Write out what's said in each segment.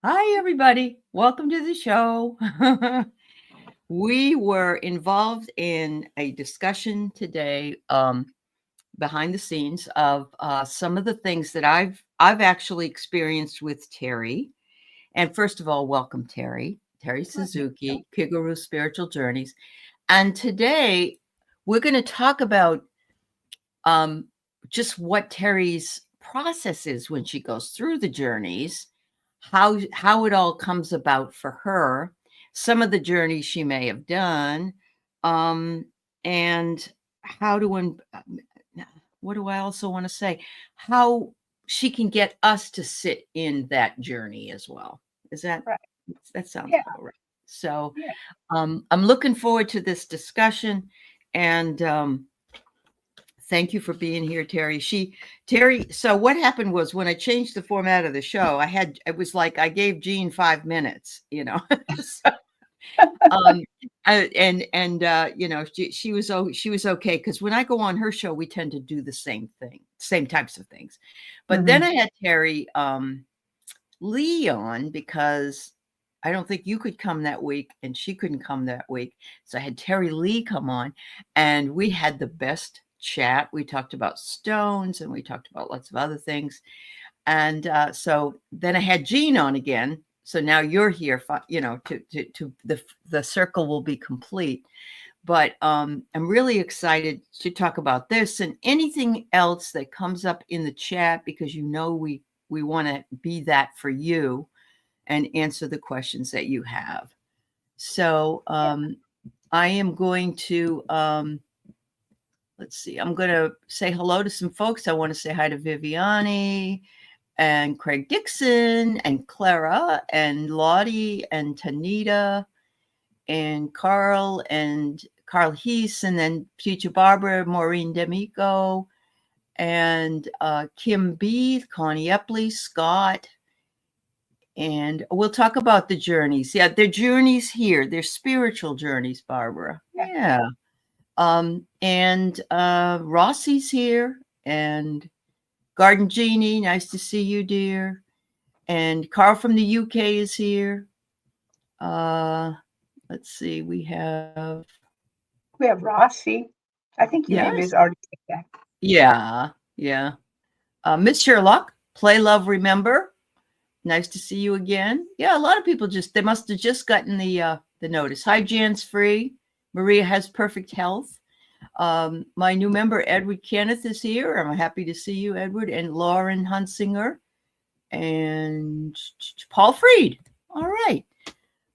Hi, everybody. Welcome to the show. We were involved in a discussion today, behind the scenes of some of the things that I've actually experienced with Teri. And first of all, welcome Teri, Teri Suzuki, Kigaru Spiritual Journeys. And today we're going to talk about um, just what Teri's process is when she goes through the journeys, how it all comes about for her, some of the journeys she may have done, um, and how to what do I also want to say? How she can get us to sit in that journey as well. Is Right. that sounds Yeah. about right? So, Yeah. I'm looking forward to this discussion, and thank you for being here, Teri. Teri, so what happened was when I changed the format of the show, it was like I gave Jean 5 minutes, you know. So, um, she was okay because when I go on her show, we tend to do the same thing, same types of things. But then Mhm. I had Teri Lee on because I don't think you could come that week and she couldn't come that week. So I had Teri Lee come on and we had the best chat. We talked about stones and we talked about lots of other things. And so then I had Jean on again. So now you're here, to the circle will be complete. But I'm really excited to talk about this and anything else that comes up in the chat because we want to be that for you and answer the questions that you have. So Yeah. I am going to let's see. I'm going to say hello to some folks. I want to say hi to Viviani and Craig Dixon and Clara and Lottie and Tanita and Carl Heese and then Future Barbara, Maureen D'Amico and Kim B, Connie Epley, Scott, and we'll talk about the journeys. Yeah, they're journeys here. They're spiritual journeys, Barbara. Yeah. Yeah. And Rossi's here and Garden Genie, nice to see you, dear. And Carl from the UK is here. Uh, let's see, we have, We have Rossi. I think you maybe yes, has already said that. yeah, yeah. Miss Sherlock, Play Love Remember. Nice to see you again. Yeah, a lot of people they must have just gotten the notice. Hi, Jan's Free. Maria has perfect health. My new member, Edward Kenneth, is here. I'm happy to see you, Edward, and Lauren Hunsinger and Paul Freed. All right.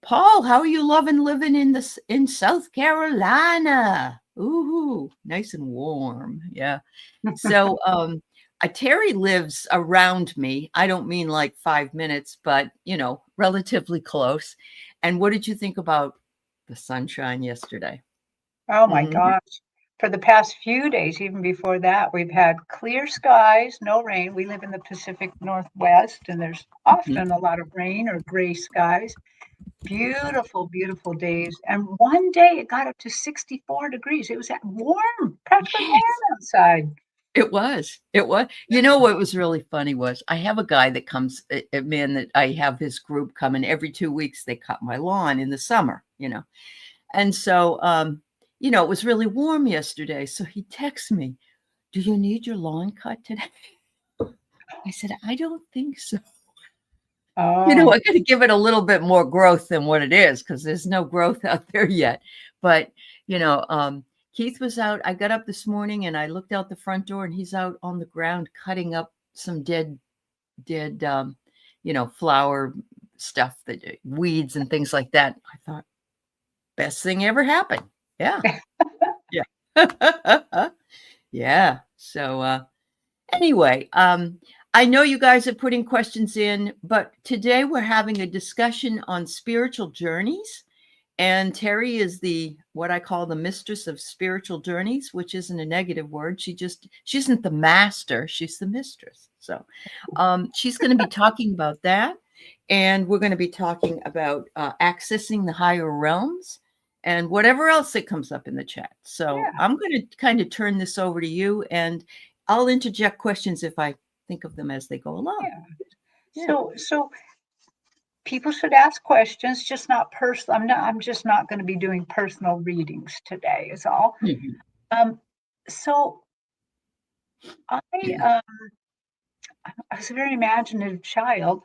Paul, how are you loving living in South Carolina? Ooh, nice and warm. Yeah. So Terry lives around me. I don't mean like 5 minutes, but relatively close. And what did you think about the sunshine yesterday? Oh my Mhm. gosh. For the past few days, even before that, we've had clear skies, no rain. We live in the Pacific Northwest, and there's Mhm. often a lot of rain or gray skies. Beautiful, beautiful days. And one day it got up to 64 degrees. It was warm, practically Yes, warm outside. it was. It was. You know what was really funny was I have a guy that comes, a man that I have his group come and every 2 weeks they cut my lawn in the summer. And so, it was really warm yesterday. So he texts me, "Do you need your lawn cut today?" I said, "I don't think so." Oh, I got to give it a little bit more growth than what it is because there's no growth out there yet. But, Keith was out. I got up this morning and I looked out the front door and he's out on the ground cutting up some dead, flower stuff, that weeds and things like that. I thought, best thing ever happened. Yeah. Yeah. Yeah. So, anyway, I know you guys are putting questions in, but today we're having a discussion on spiritual journeys. And Teri is what I call the mistress of spiritual journeys, which isn't a negative word. She isn't the master, she's the mistress. So she's going to be talking about that. And we're going to be talking about accessing the higher realms and whatever else that comes up in the chat. So yeah, I'm going to kind of turn this over to you and I'll interject questions if I think of them as they go along. yeah. Yeah. So people should ask questions, just not personal. I'm just not going to be doing personal readings today, is all. Mhm. So I, I was a very imaginative child,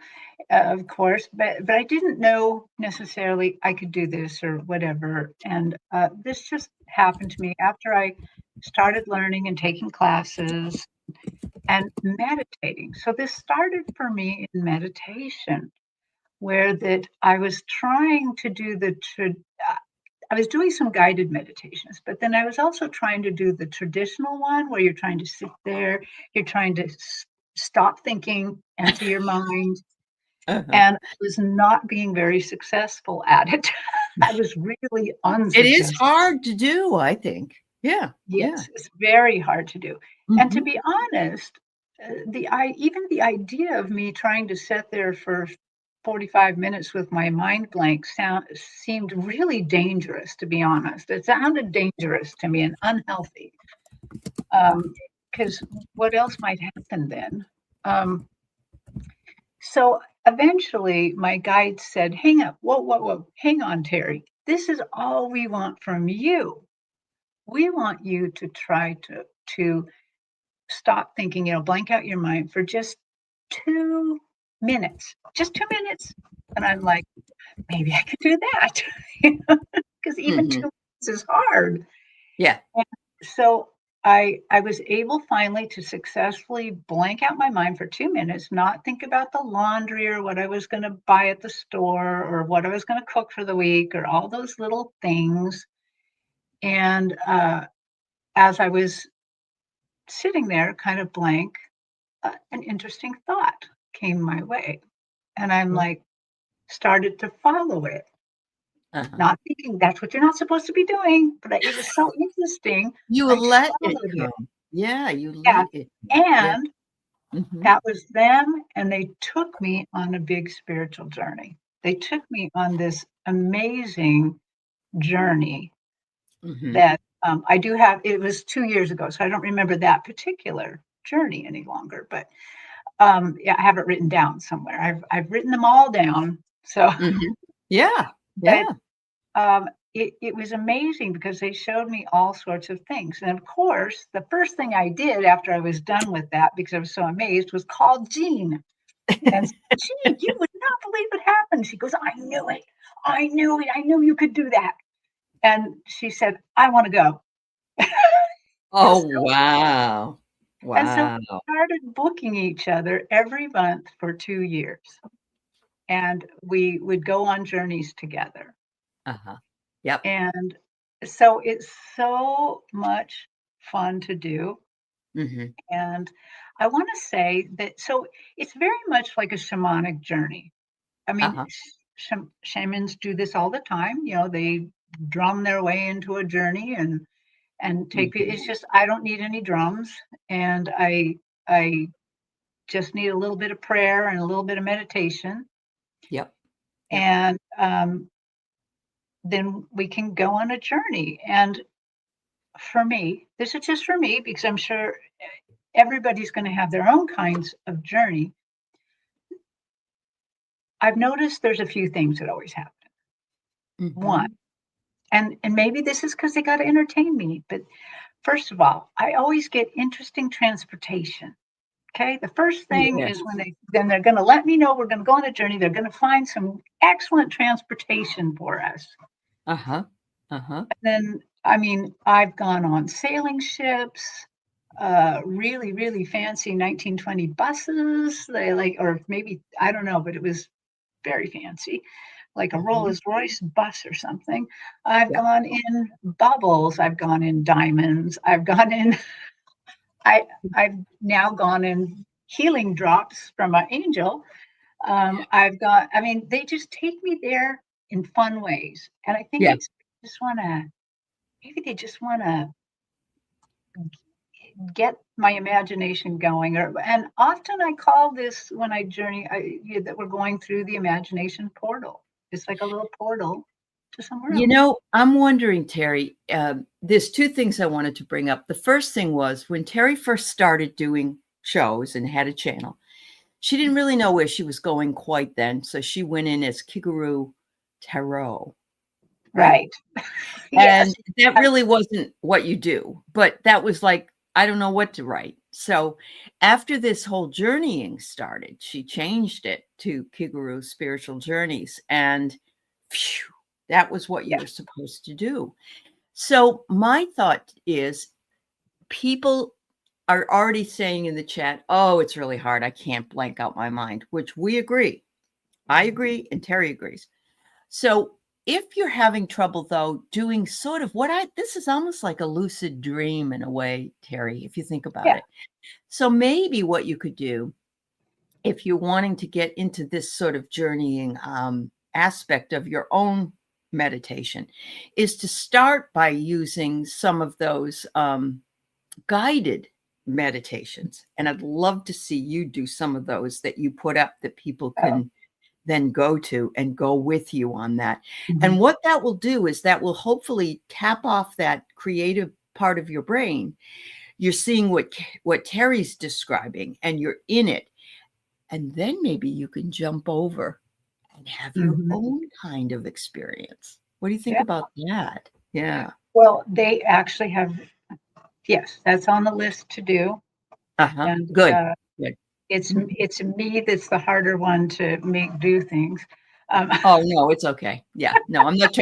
of course, but I didn't know necessarily I could do this or whatever. And this just happened to me after I started learning and taking classes and meditating. So this started for me in meditation, where that I was trying to do I was doing some guided meditations, but then I was also trying to do the traditional one where you're trying to sit there, you're trying to stop thinking, empty your mind, Uh-huh. and I was not being very successful at it. I was really It is unsuccessful. hard to do, I think. Yeah, yeah. Yes, it's very hard to do. And to Mhm. be honest, even the idea of me trying to sit there for 45 minutes with my mind blank seemed really dangerous, to be honest. It sounded dangerous to me and unhealthy. Because what else might happen then? Um, so eventually my guide said, hang up, whoa, whoa, whoa, hang on, Terry. This is all we want from you. We want you to try to stop thinking, blank out your mind for just 2 minutes, just 2 minutes. And I'm like, maybe I could do that, because even Mhm. 2 minutes is hard. Yeah. And so I was able finally to successfully blank out my mind for 2 minutes, not think about the laundry or what I was going to buy at the store or what I was going to cook for the week or all those little things. And as I was sitting there, kind of blank, an interesting thought came my way. And I'm Well, like, started to follow it, uh-huh. not thinking that's what you're not supposed to be doing. But it was so interesting. You I let it followed it. come. Yeah, you Yeah. let it come. Yeah. And Mhm. that was them. And they took me on a big spiritual journey. They took me on this amazing journey Mhm. that I do have. It was 2 years ago, so I don't remember that particular journey any longer. But yeah, I have it written down somewhere. I've written them all down. So, Mhm. Yeah. but Yeah. it was amazing because they showed me all sorts of things. And of course, the first thing I did after I was done with that, because I was so amazed, was call Jean and say, Jean, you would not believe what happened. She goes, I knew it. I knew it. I knew you could do that. And she said, I want to go. And Oh, so, wow. and so Wow. we started booking each other every month for 2 years. And we would go on journeys together. Uh-huh. Yep. And so it's so much fun to do. Mhm. And I want to say that so it's very much like a shamanic journey. I mean, Uh-huh. shamans do this all the time. They drum their way into a journey and take Mhm. it's just I don't need any drums, and I just need a little bit of prayer and a little bit of meditation, Yep. Yep. and then we can go on a journey. And for me, this is just for me because I'm sure everybody's going to have their own kinds of journey. I've noticed there's a few things that always happen. One, Mhm. and maybe this is because they got to entertain me, but first of all, I always get interesting transportation. Okay, the first thing Yes. is when they're going to let me know we're going to go on a journey. They're going to find some excellent transportation for us. Uh-huh. Uh-huh. Then, I mean, I've gone on sailing ships, really, really fancy 1920 buses. They like, or maybe, I don't know, but it was very fancy, like a Mhm. Rolls Royce bus or something. I've Yep. gone in bubbles. I've gone in diamonds. I've gone in, I, I've now gone in healing drops from an angel. I've got, I mean, they just take me there in fun ways. And I think Yeah. it's just want to, maybe they just want to get my imagination going. And often I call this when I journey that we're going through the imagination portal. It's like a little portal to somewhere You else. know, I'm wondering, Terry, there's two things I wanted to bring up. The first thing was when Terry first started doing shows and had a channel, she didn't really know where she was going quite then, so she went in as Kigaru Tarot, right? Right. Yes. And that really wasn't what you do, but that was like, I don't know what to write. So after this whole journeying started, she changed it to Kigaru Spiritual Journeys, and phew, that was what you Yeah. were supposed to do. So my thought is, people are already saying in the chat, oh, it's really hard. I can't blank out my mind, which we agree. I agree, and Teri agrees. So if you're having trouble, though, doing sort of this is almost like a lucid dream in a way, Teri, if you think about Yeah. it. So maybe what you could do, if you're wanting to get into this sort of journeying aspect of your own meditation, is to start by using some of those guided meditations. And I'd love to see you do some of those that you put up that people Oh. can then go to and go with you on that. Mhm. And what that will do is that will hopefully tap off that creative part of your brain. You're seeing what Teri's describing, and you're in it. And then maybe you can jump over and have your Mhm. own kind of experience. What do you think Yeah. about that? Yeah. Well, they actually have, yes, that's on the list to do. Uh-huh. And Good. Good. it's me that's the harder one to make do things. Oh, no, it's okay. Yeah. No, I'm not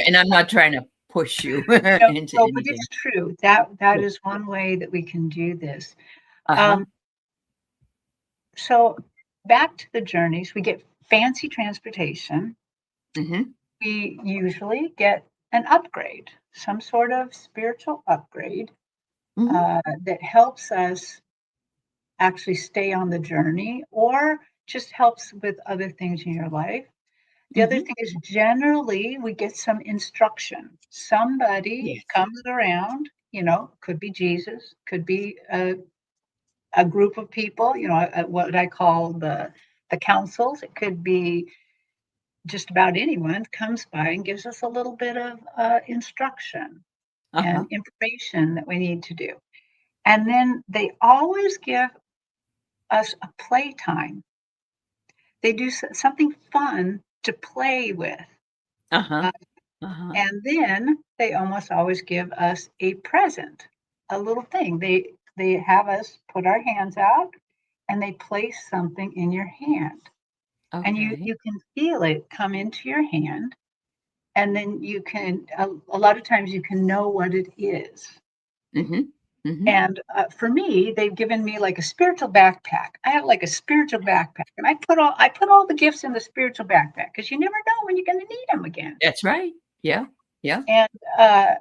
trying to push you No, into no, but anything. it's true. That Good. is one way that we can do this. Uh-huh. Um, so back to the journeys, we get fancy transportation. Mhm. We usually get an upgrade, some sort of spiritual upgrade Mhm. that helps us actually stay on the journey or just helps with other things in your life. The other Mhm. thing is generally we get some instruction. Somebody Yes. comes around, could be Jesus, could be a group of people, what I call the councils. It could be just about anyone comes by and gives us a little bit of instruction Uh-huh. and information that we need to do. And then they always give us a playtime. They do something fun to play with. Uh-huh. Uh, Uh-huh. and then they almost always give us a present, a little thing. They have us put our hands out and they place something in your hand. And you Okay. you can feel it come into your hand, and then you can a lot of times you can know what it is. Mhm. Mhm. And for me, they've given me like a spiritual backpack. I have like a spiritual backpack, and I put all the gifts in the spiritual backpack because you never know when you're going to need them again. That's right. Yeah. Yeah. And uh,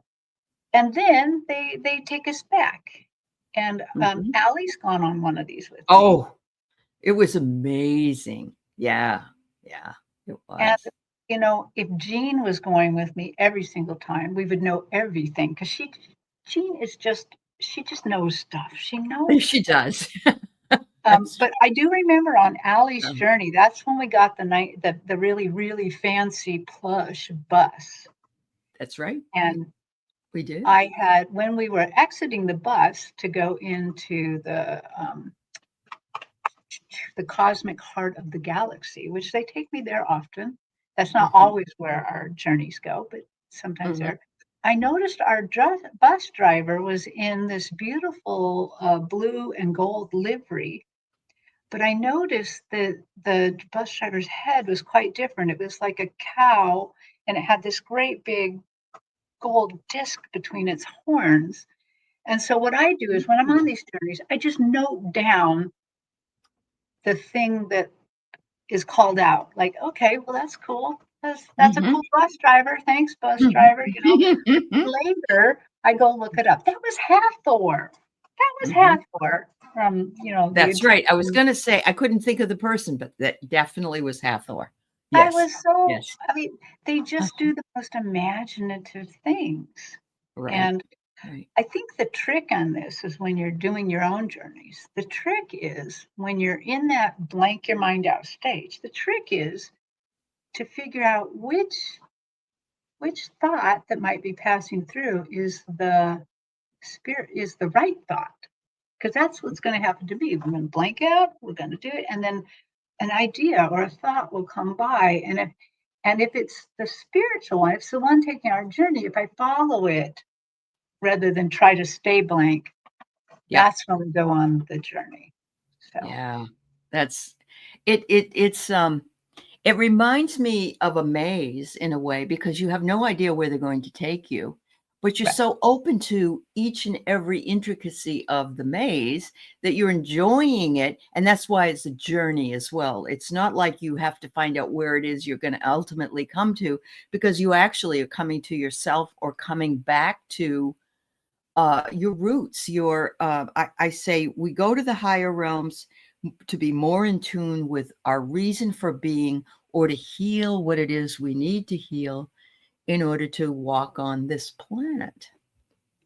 and then they take us back. And Mhm. Allie's gone on one of these with me. Oh, it was amazing. Yeah. Yeah. It And was. if Jean was going with me every single time, we would know everything because Jean is she just knows stuff. She knows She stuff. does. That's But I do remember on Allie's um, journey, that's when we got the really, really fancy plush bus. that's right. And We did. I had, when we were exiting the bus to go into the cosmic heart of the galaxy, which they take me there often. That's not Mhm. always where our journeys go, but sometimes Mhm. there. I noticed our bus driver was in this beautiful blue and gold livery. But I noticed that the bus driver's head was quite different. It was like a cow, and it had this great big gold disc between its horns. And so what I do is when I'm on Ooh. these journeys, I just note down the thing that is called out. Like, okay, well that's cool. That's a Mhm. cool bus driver. Thanks, bus Mhm. driver. Later I go look it up. That was Hathor. That was Mhm. Hathor from the That's right. I was Egyptian. gonna say I couldn't think of the person, but that definitely was Hathor. I Yes. was so Yes. I mean, they just Uh-huh. do the most imaginative things. Right. And Right. I think the trick on this is when you're doing your own journeys. The trick is when you're in that blank your mind out stage. The trick is to figure out which thought that might be passing through is the right thought. Because that's what's going to happen to me. We're going to blank out, we're going to do it, and then an idea or a thought will come by. And if it's the spiritual one, if it's the one taking our journey, if I follow it rather than try to stay blank, Yeah. that's when we go on the journey. So Yeah. That's it's it reminds me of a maze in a way because you have no idea where they're going to take you, but you're right. so open to each and every intricacy of the maze that you're enjoying it. And that's why it's a journey as well. It's not like you have to find out where it is you're going to ultimately come to because you actually are coming to yourself or coming back to your roots. I say we go to the higher realms to be more in tune with our reason for being or to heal what it is we need to heal in order to walk on this planet.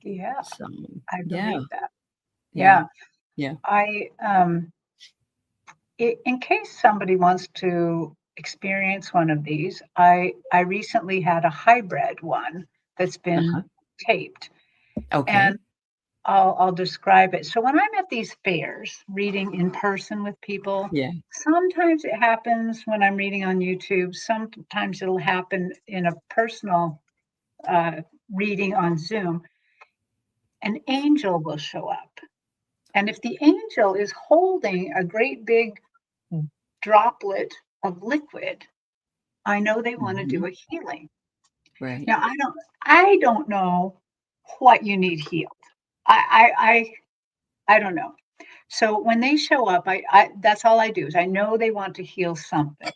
Yeah, So, I yeah, believe that. yeah, Yeah. yeah. I in case somebody wants to experience one of these, I recently had a hybrid one that's been Uh-huh. taped, and Okay. I'll describe it. So when I'm at these fairs reading in person with people, Yeah. sometimes it happens when I'm reading on YouTube. Sometimes it'll happen in a personal uh, reading on Zoom. An angel will show up. And if the angel is holding a great big droplet of liquid, I know they want to do Hmm. a healing. Right. Now I don't know what you need healed. I don't know. So when they show up, I that's all I do is I know they want to heal something.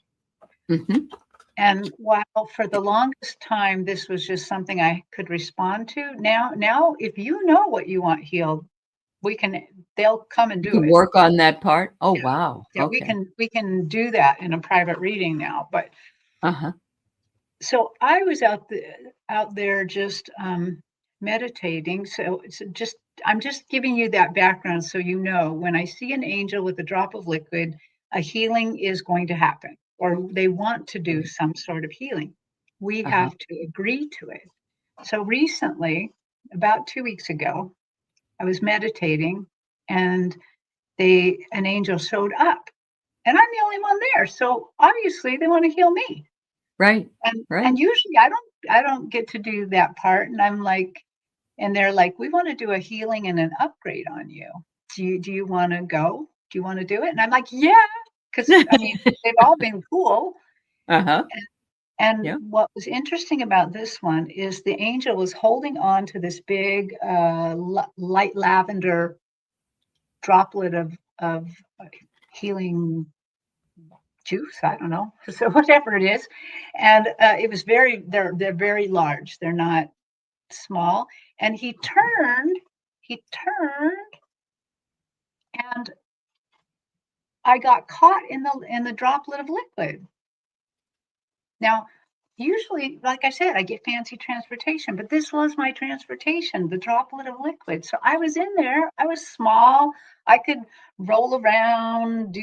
Hmm. And while for the longest time this was just something I could respond to, now if you know what you want healed, we can they'll come and You do can it. work on that part. Oh, Yeah. wow. Yeah, we Okay. can we can do that in a private reading now. But Uh-huh. so I was out there just meditating. So it's just I'm just giving you that background so you know when I see an angel with a drop of liquid, a healing is going to happen, or they want to do Right. some sort of healing. We Uh-huh. have to agree to it. So recently, about 2 weeks ago, I was meditating, and an angel showed up, and I'm the only one there. So obviously, they want to heal me. Right. And Right. usually I don't get to do that part, and I'm like, and they're like, we want to do a healing and an upgrade on you. Do you want to go? Do you want to do it? And I'm like, yeah, because I mean they've all been cool. Uh-huh. And Yeah. what was interesting about this one is the angel was holding on to this big light lavender droplet of healing juice. I don't know, so whatever it is, and it was they're very large. They're not small. And he turned, and I got caught in the droplet of liquid. Now, usually, like I said, I get fancy transportation, but this was my transportation, the droplet of liquid. So I was in there. I was small. I could roll around,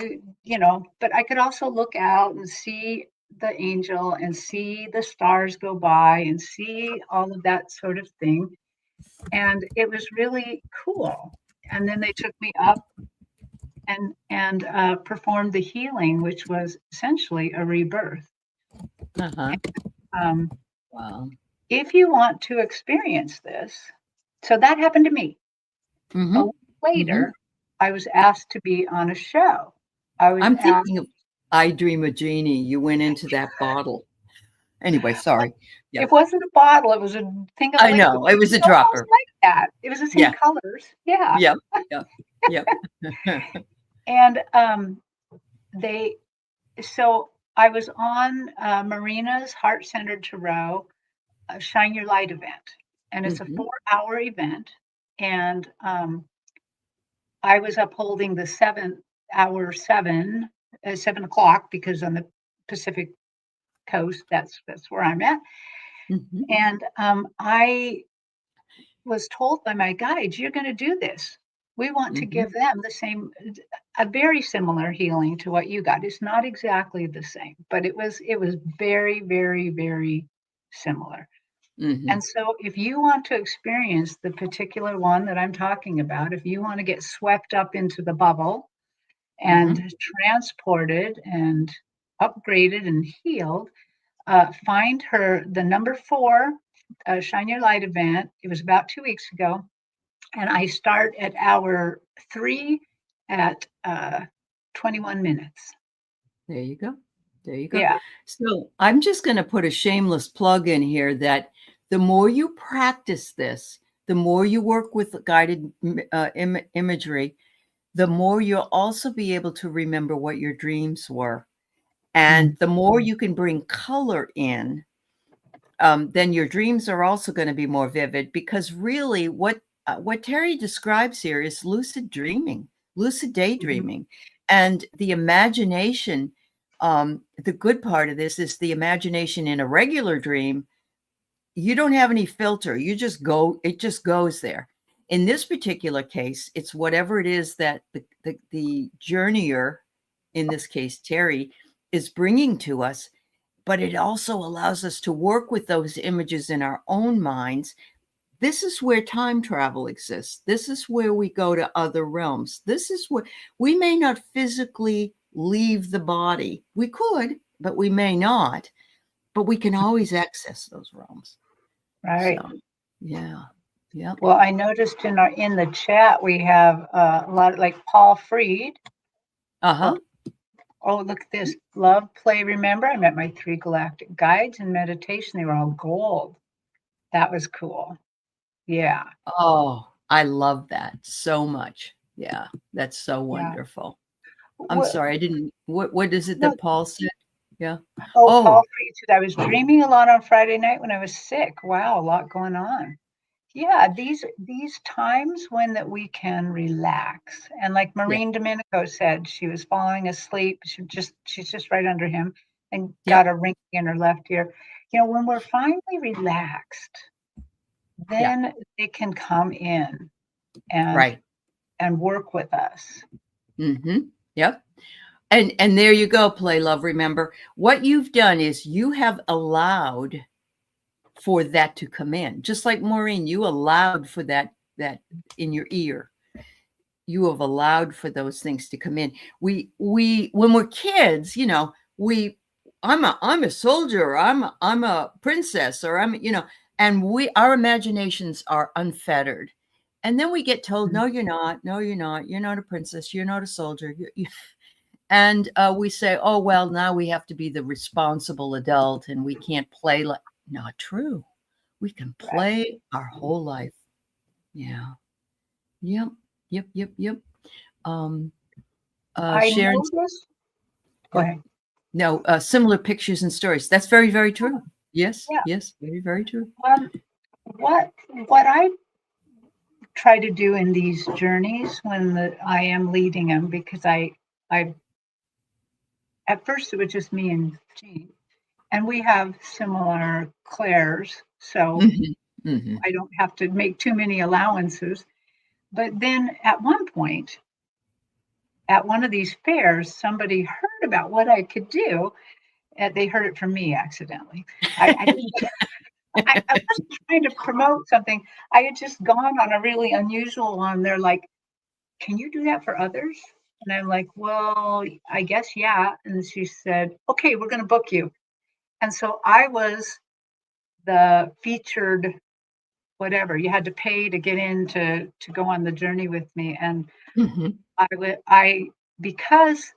but I could also look out and see the angel and see the stars go by and see all of that sort of thing. And it was really cool. And then they took me up and performed the healing, which was essentially a rebirth. Uh-huh. Um, Wow. if you want to experience this, so that happened to me. A Mm-hmm. week Mm-hmm. later, I was asked to be on a show. I was I'm asked, thinking of I Dream a Genie. You went into that bottle. Anyway, well, sorry. Yeah. it wasn't a bottle, it was a thing of I liquid. know. It was It's a almost dropper. like that. It was the same Yeah. colors. Yeah. Yep. Yep. Yep. And they, so I was on Marina's Heart Centered Tarot Shine Your Light event, and it's a Mhm. 4-hour event. And I was upholding the 7 o'clock, because on the Pacific Coast, that's where I'm at. Mhm. And I was told by my guides, "You're going to do this. We want to Mhm. give them a very similar healing to what you got. It's not exactly the same, but it was very, very, very similar." Mhm. And so, if you want to experience the particular one that I'm talking about, if you want to get swept up into the bubble, and transported and upgraded and healed. Find her the number 4 Shine Your Light event. It was about 2 weeks ago, and I start at hour 3 at 21 minutes. There you go. There you go. Yeah. So I'm just going to put a shameless plug in here that the more you practice this, the more you work with guided imagery, the more you'll also be able to remember what your dreams were. And the more you can bring color in, then your dreams are also going to be more vivid, because really what Teri describes here is lucid dreaming, lucid daydreaming. And the imagination, the good part of this is the imagination in a regular dream. You don't have any filter. You just go, it just goes there. In this particular case, it's whatever it is that the journeyer, in this case, Teri, is bringing to us. But it also allows us to work with those images in our own minds. This is where time travel exists. This is where we go to other realms. This is where we may not physically leave the body. We could, but we may not. But we can always access those realms. Right. So, yeah. Yeah. Well, I noticed in the chat we have a lot of, like, Paul Freed. Uh-huh. Oh, look at this. Love, play, remember. I met my 3 galactic guides in meditation. They were all gold. That was cool. Yeah. Oh, I love that so much. Yeah, that's so Yeah. wonderful. I'm sorry, I didn't. What is it No. that Paul said? Yeah. Oh, Paul Freed said, I was dreaming a lot on Friday night when I was sick. Wow, a lot going on. Yeah, these times when that we can relax. And like Maureen Domenico said, she was falling asleep. She's just right under him and got a ring in her left ear. You know, when we're finally relaxed, then they can come in and work with us. Yep. And there you go, play, love, remember. What you've done is you have allowed for that to come in. Just like Maureen, you allowed for that in your ear. You have allowed for those things to come in. We when we're kids, you know, I'm a soldier, I'm a princess, or and our imaginations are unfettered. And then we get told, no, you're not. No, you're not. You're not a princess. You're not a soldier. And we say, oh, well, now we have to be the responsible adult and we can't play like. Not true. We can play our whole life. Yeah. Yep. I Sharon, noticed. Go ahead. No, similar pictures and stories. That's very, very true. Yes. Yes. Very, very true. What I try to do in these journeys when I am leading them, because I at first it was just me and Jean, and we have similar clairs, so I don't have to make too many allowances. But then at one point, at one of these fairs, somebody heard about what I could do, and they heard it from me accidentally. I wasn't trying to promote something. I had just gone on a really unusual one. They're like, "Can you do that for others?" And I'm like, "Well, I guess, yeah." And she said, "Okay, we're going to book you." And so I was the featured whatever. You had to pay to get in to go on the journey with me. And I because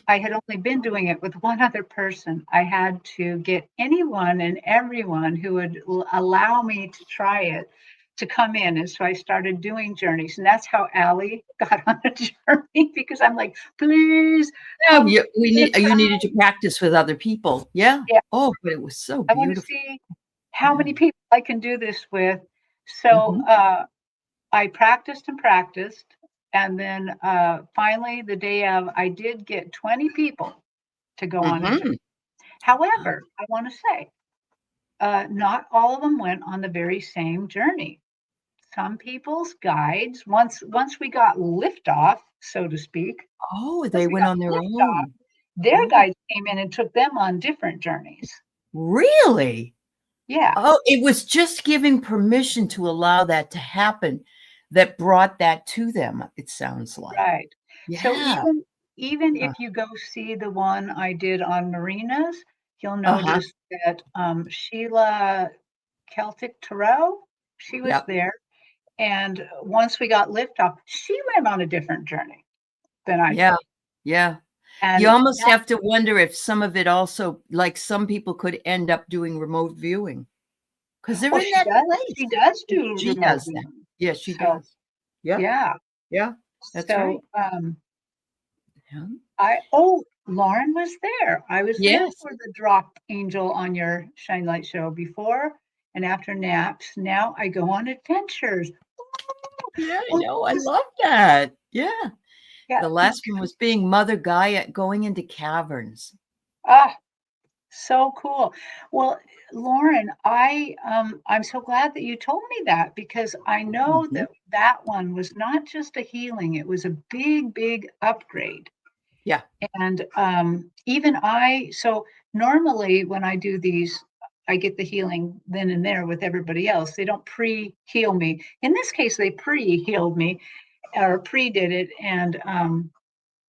I had only been doing it with one other person, I had to get anyone and everyone who would allow me to try it to come in. And so I started doing journeys. And that's how Allie got on a journey, because I'm like, please. You needed to practice with other people. Yeah. Oh, but it was so beautiful. I want to see how many people I can do this with. So I practiced and practiced. And then finally, the day of, I did get 20 people to go on a journey. However, I want to say, not all of them went on the very same journey. Some people's guides, once we got liftoff, so to speak. Oh, they went on their own. Their guides came in and took them on different journeys. Really? Yeah. Oh, it was just giving permission to allow that to happen that brought that to them, it sounds like. Right. So Yeah. even Uh, if you go see the one I did on marinas, you'll uh-huh. notice that, Sheila Celtic Tarot, she was Yep. there, and once we got liftoff, she went on a different journey than I Yeah. did, Yeah. You and almost that have to wonder if some of it also, like some people could end up doing remote viewing because they're well, in that place. she does do She remote does that. viewing. Yeah, she So, does. Yep. yeah. Yeah. That's right. So, Yeah. Lauren was there. I was there Yes. for the drop angel on your Shine Light show before and after naps. Now I go on adventures. Yeah, I Oh, know. I this is love that. Yeah. yeah, The last one was being Mother Gaia going into caverns. ah, so cool. Well, Lauren, I'm so glad that you told me that because I know Mhm. that that one was not just a healing, it was a big, big upgrade. Yeah. And so normally when I do these, I get the healing then and there with everybody else. They don't pre-heal me. In this case, they pre-healed me or pre-did it, and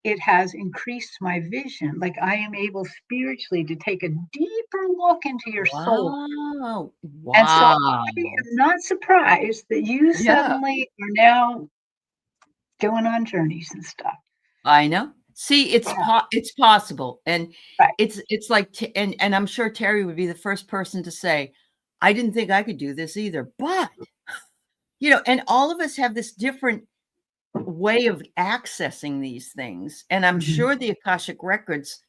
it has increased my vision. Like I am able spiritually to take a deeper look into your soul. Wow. And so I Wow. am not surprised that you Yeah. suddenly are now going on journeys and stuff. I know. See, Yeah, it's possible, and right. it's like t and I'm sure Terry would be the first person to say, "I didn't think I could do this either," but, and all of us have this different way of accessing these things, and I'm Mhm. sure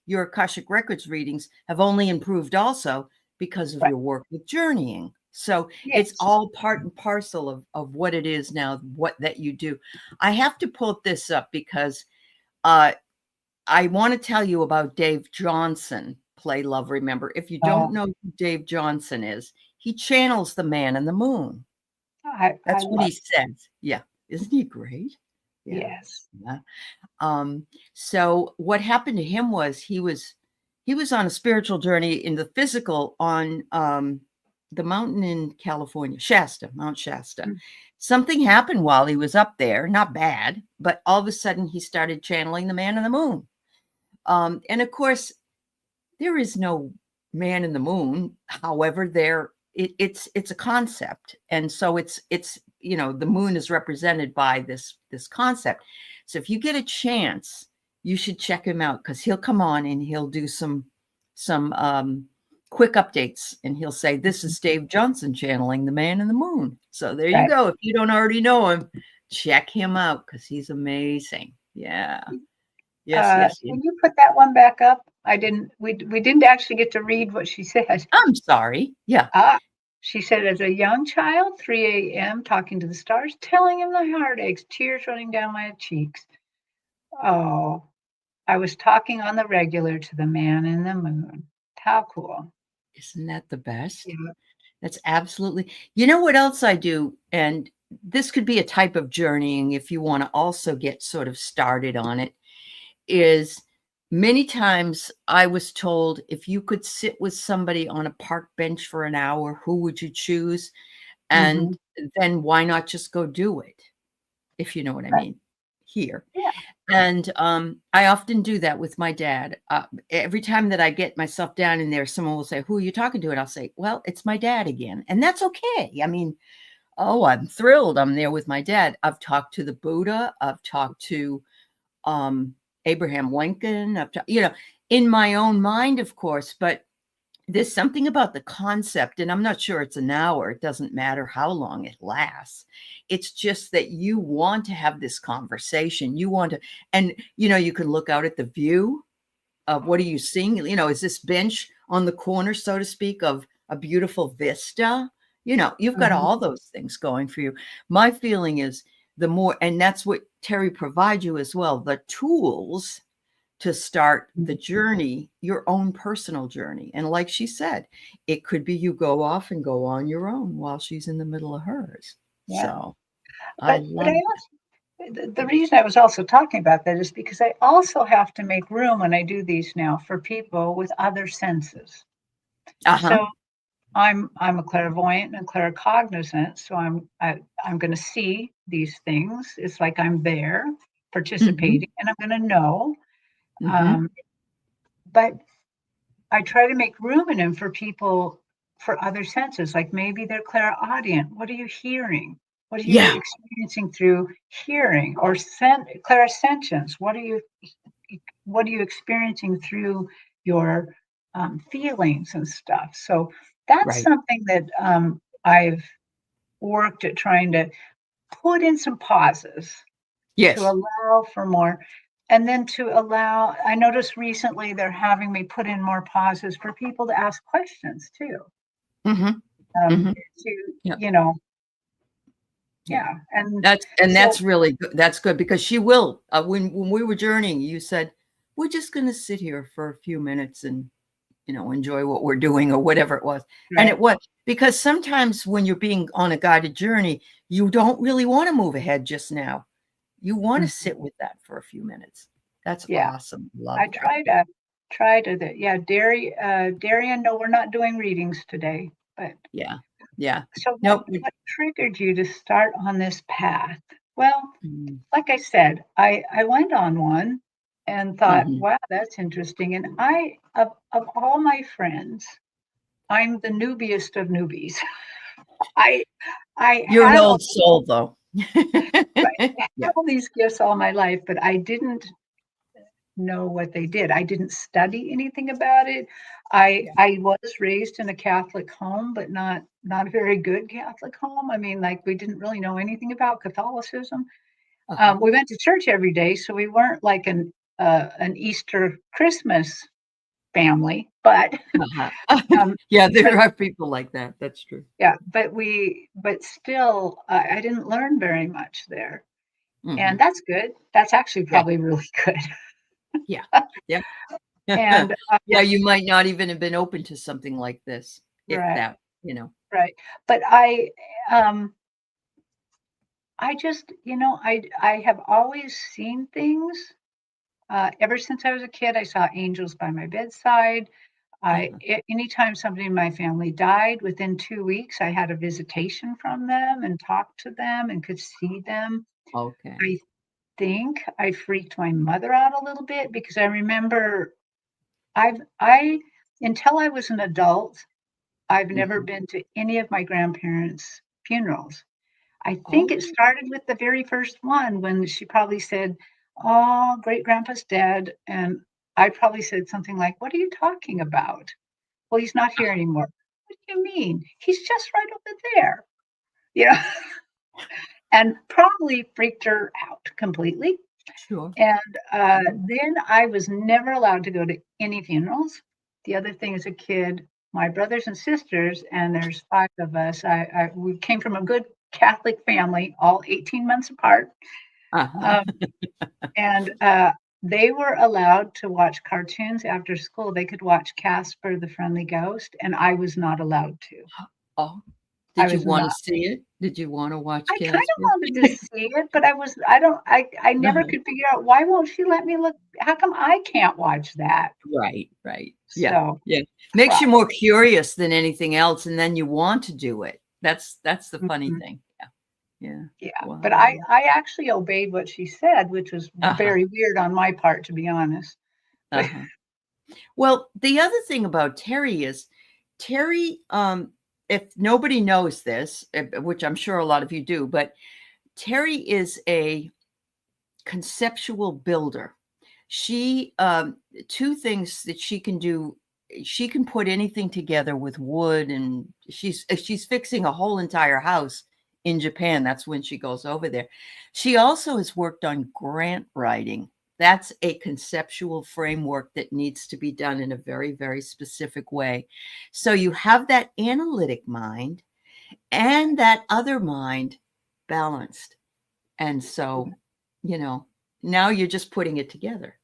your Akashic Records readings have only improved also because of Right. your work with journeying. So, it's Yes. all part and parcel of what it is now, what that you do. I have to pull this up because, uh I want to tell you about Dave Johnson, Play Love Remember. If you don't Oh, know who Dave Johnson is, he channels the man in the moon. I That's what love he says. Yeah. Isn't he great? Yeah. yes. Yeah. Um, so what happened to him was he was on a spiritual journey in the physical on the mountain in California, Shasta, Mount Shasta. Mm, Something happened while he was up there, not bad, but all of a sudden he started channeling the man in the moon. And of course, there is no man in the moon. However, it's a concept, and so it's the moon is represented by this concept. So if you get a chance, you should check him out because he'll come on and he'll do some quick updates, and he'll say, "This mhm. is Dave Johnson channeling the man in the moon." So there you Right. go. If you don't already know him, check him out because he's amazing. Yeah. Yes. Yes. Yes. Can you put that one back up? We didn't actually get to read what she said. I'm sorry. Yeah. Ah, she said, as a young child, 3 a.m., talking to the stars, telling him the heartaches, tears running down my cheeks. Oh, I was talking on the regular to the man in the moon. How cool. Isn't that the best? Yeah. That's absolutely. You know what else I do? And this could be a type of journeying if you want to also get sort of started on it, is many times I was told if you could sit with somebody on a park bench for an hour, who would you choose? And Hmm. then why not just go do it, if you know what I Right. mean, here. Yeah. And I often do that with my dad. Every time that I get myself down in there, someone will say, "Who are you talking to?" And I'll say, "Well, it's my dad again." And that's okay. I mean, oh, I'm thrilled. I'm there with my dad. I've talked to the Buddha. I've talked to um, Abraham Lincoln. In my own mind, of course, but there's something about the concept, and I'm not sure it's an hour. It doesn't matter how long it lasts. It's just that you want to have this conversation. You want to, and you can look out at the view of what are you seeing? Is this bench on the corner, so to speak, of a beautiful vista? You've got Hmm. all those things going for you. My feeling is the more, and that's what Terry provides you as well, the tools to start the journey, your own personal journey. And like she said, it could be you go off and go on your own while she's in the middle of hers. Yeah. So I But I love that. also, the reason I was also talking about that is because I also have to make room when I do these now for people with other senses. Uh-huh. So I'm a clairvoyant and claircognizant, so I'm going to see these things. It's like I'm there. participating, and I'm going to know. Mm-hmm. But I try to make room in them for people, for other senses, like maybe they're clairaudient. What are you hearing? What are you Yeah. experiencing through hearing or clairsentience? What are you experiencing through your feelings and stuff? So that's Right. something that I've worked at trying to put in some pauses to Yes. allow for more. And then to allow, I noticed recently they're having me put in more pauses for people to ask questions too. Mm-hmm. Um, Mm-hmm. to, Yeah. you know, Yeah. yeah. And That's so, really good. That's good because she will. When we were journeying, you said we're just going to sit here for a few minutes and enjoy what we're doing or whatever it was. And it right. was because sometimes when you're being on a guided journey, you don't really want to move ahead just now. You want to Mhm. sit with that for a few minutes. That's Yeah. awesome. Love I that. yeah, Darian, no, we're not doing readings today, but Yeah. Yeah. so Nope. what triggered you to start on this path? Well, Mm-hmm. like I said, I went on one and thought, Mm-hmm. wow, that's interesting. And of all my friends, I'm the newbiest of newbies. I I You're an had all old soul, though. right, Yeah. had all these gifts all my life, but I didn't know what they did. I didn't study anything about it. Yeah. I was raised in a Catholic home, but not a very good Catholic home. I mean, like we didn't really know anything about Catholicism. Uh-huh. We went to church every day, so we weren't like an Easter Christmas family, but Uh-huh. um, Yeah, but there are people like that. That's true. yeah, but still, I didn't learn very much there, and Hmm. that's good. That's actually Yeah. probably really good. Yeah. Yeah. And Yeah, you might not even have been open to something like this if right, that. right. But um, I just, I have always seen things. Ever since I was a kid, I saw angels by my bedside. Uh-huh. Anytime somebody in my family died, within 2 weeks, I had a visitation from them and talked to them and could see them. Okay. I think I freaked my mother out a little bit because I remember I until I was an adult, I've never Mhm. been to any of my grandparents' funerals. I think it Oh, started with the very first one when she probably said, "Oh, great grandpa's dead." And I probably said something like, "What are you talking about?" "Well, he's not here anymore." "What do you mean? He's just right over there." You know, and probably freaked her out completely. sure. And Sure. then I was never allowed to go to any funerals. The other thing as a kid, my brothers and sisters, and there's five of us, we came from a good Catholic family, all 18 months apart. Uh-huh. Um, and they were allowed to watch cartoons after school. They could watch Casper the Friendly Ghost, and I was not allowed to. Oh, I did you was wanna not. see it? Did you wanna watch I kind of Casper? wanted to see it, but I never Uh-huh. could figure out why won't she let me look? How come I can't watch that? Right, right. Yeah, So, yeah. Makes you probably. more curious than anything else, and then you want to do it. That's the funny Mhm. thing. Yeah, yeah. Yeah, but Wow. I actually obeyed what she said, which was Uh-huh, very weird on my part, to be honest. But uh-huh. Well, the other thing about Teri is Teri, if nobody knows this, which I'm sure a lot of you do, but Teri is a conceptual builder. She, 2 things that she can do, she can put anything together with wood, and she's fixing a whole entire house in Japan. That's when she goes over there. She also has worked on grant writing. That's a conceptual framework that needs to be done in a very, very specific way. So you have that analytic mind and that other mind balanced. And so, you know, now you're just putting it together.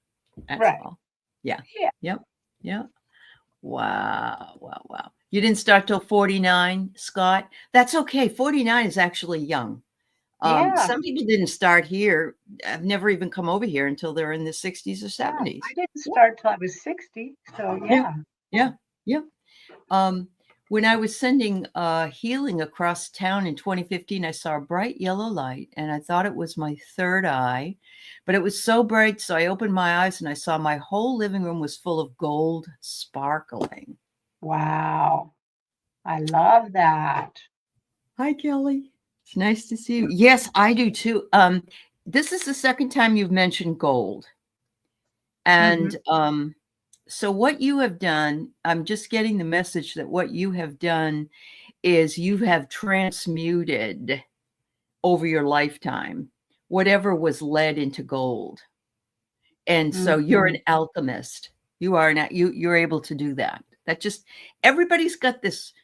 That's right. all. Yeah. Yeah. Yep. Yep. Wow. Wow. Wow. You didn't start till 49, Scott. That's okay. 49 is actually young. Yeah. Some people didn't start here. I've never even come over here until they're in the 60s or Yeah. I 70s. didn't Yeah. start till I was 60. So Yeah. yeah. Yeah. Yeah. Um, when I was sending healing across town in 2015, I saw a bright yellow light and I thought it was my third eye, but it was so bright. So I opened my eyes and I saw my whole living room was full of gold sparkling. Wow. I love that. Hi, Kelly. It's nice to see you. Yes, I do too. This is the second time you've mentioned gold. And so what you have done, I'm just getting the message that what you have done is you have transmuted over your lifetime whatever was lead into gold. And so you're an alchemist. You are you're able to do that. That just everybody's got this,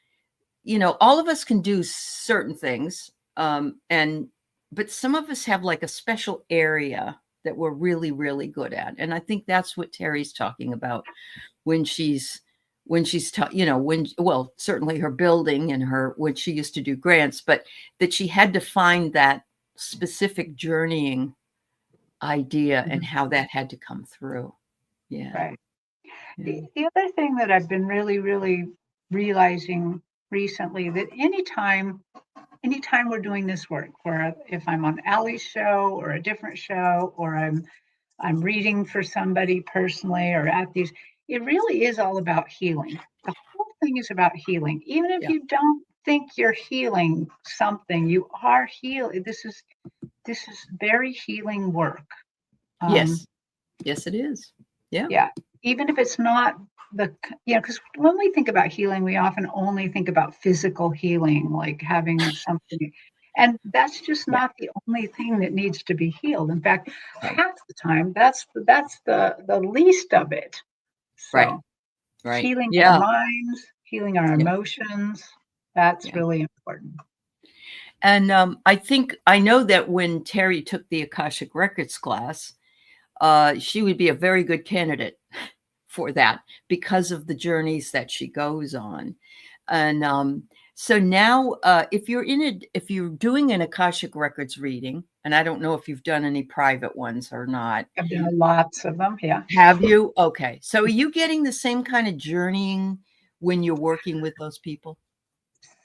all of us can do certain things. But some of us have like a special area that we're really, really good at. And I think that's what Teri's talking about when she's certainly her building and when she used to do grants, but that she had to find that specific journeying idea and how that had to come through. Yeah. Right. The other thing that I've been really, really realizing recently, that anytime we're doing this work, or if I'm on Allie's show or a different show, or I'm reading for somebody personally or at these, it really is all about healing. The whole thing is about healing. Even if you don't think you're healing something, you are healing. This is very healing work. Yes. Yes, it is. Yeah. Yeah. Even if it's not because when we think about healing, we often only think about physical healing, like having something. And that's just not the only thing that needs to be healed. In fact, half the time, that's the least of it. So Right. healing our Yeah. minds, healing our emotions, that's really important. And I know that when Teri took the Akashic Records class, she would be a very good candidate for that because of the journeys that she goes on. And so now, if you're doing an Akashic Records reading, and I don't know if you've done any private ones or not. I've done lots of them. Yeah. Have you? Okay. So are you getting the same kind of journeying when you're working with those people?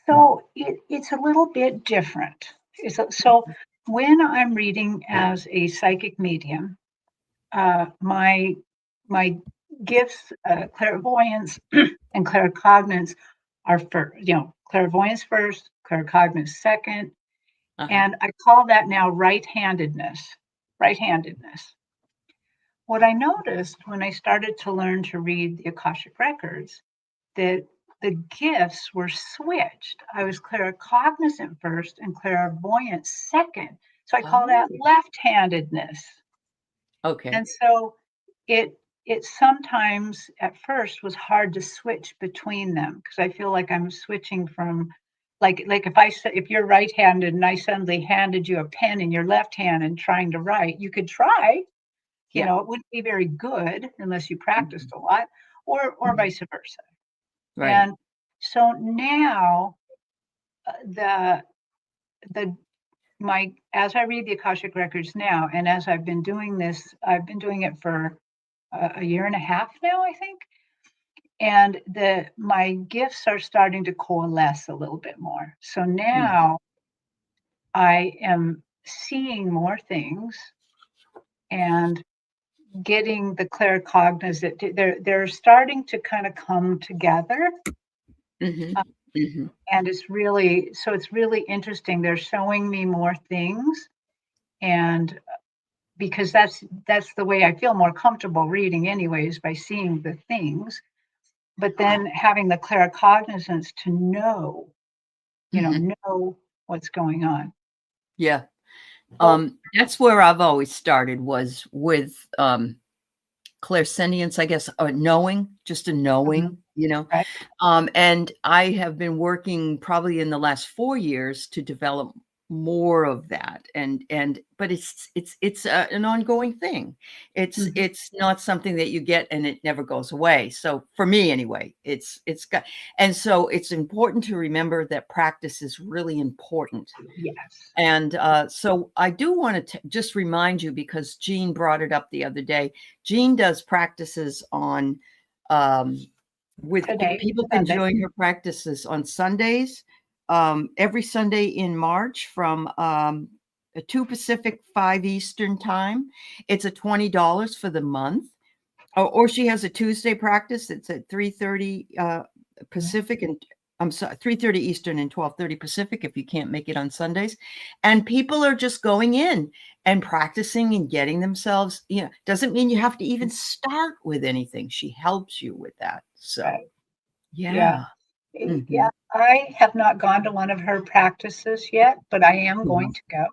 So it's a little bit different. So when I'm reading as a psychic medium, my gifts, clairvoyance and claircognizance are first. Clairvoyance first, claircognizance second, and I call that now right-handedness. Right-handedness. What I noticed when I started to learn to read the Akashic records, that the gifts were switched. I was claircognizant first and clairvoyant second. So I call that left-handedness. Okay. And so it sometimes at first was hard to switch between them because I feel like I'm switching from like if you're right-handed and I suddenly handed you a pen in your left hand and trying to write, you could try, it wouldn't be very good unless you practiced a lot, or vice versa. Right. And so now the as I read the Akashic records now, and as I've been doing this, I've been doing it for a year and a half now, I think. And my gifts are starting to coalesce a little bit more. So now I am seeing more things and getting the claircognizant. They're starting to kind of come together. And it's really interesting. They're showing me more things, and because that's the way I feel more comfortable reading anyways, by seeing the things, but then having the claircognizance to know what's going on. Yeah. That's where I've always started, was with clairsentience, I guess, or knowing, just a knowing, Right. And I have been working probably in the last 4 years to develop more of that. But it's an ongoing thing. It's not something that you get and it never goes away. So for me anyway, it's got, and so it's important to remember that practice is really important. Yes. And so I do want to just remind you, because Jean brought it up the other day. Jean does practices on Today, people can Sunday. join her practices on Sundays, every Sunday in March from 2 Pacific, 5 Eastern time. It's a $20 for the month. Or she has a Tuesday practice. It's at 3:30 Pacific, and I'm sorry, 3:30 Eastern and 12:30 Pacific if you can't make it on Sundays. And people are just going in and practicing and getting themselves, doesn't mean you have to even start with anything. She helps you with that. So, Right. Yeah. yeah. Yeah. I have not gone to one of her practices yet, but I am going to go.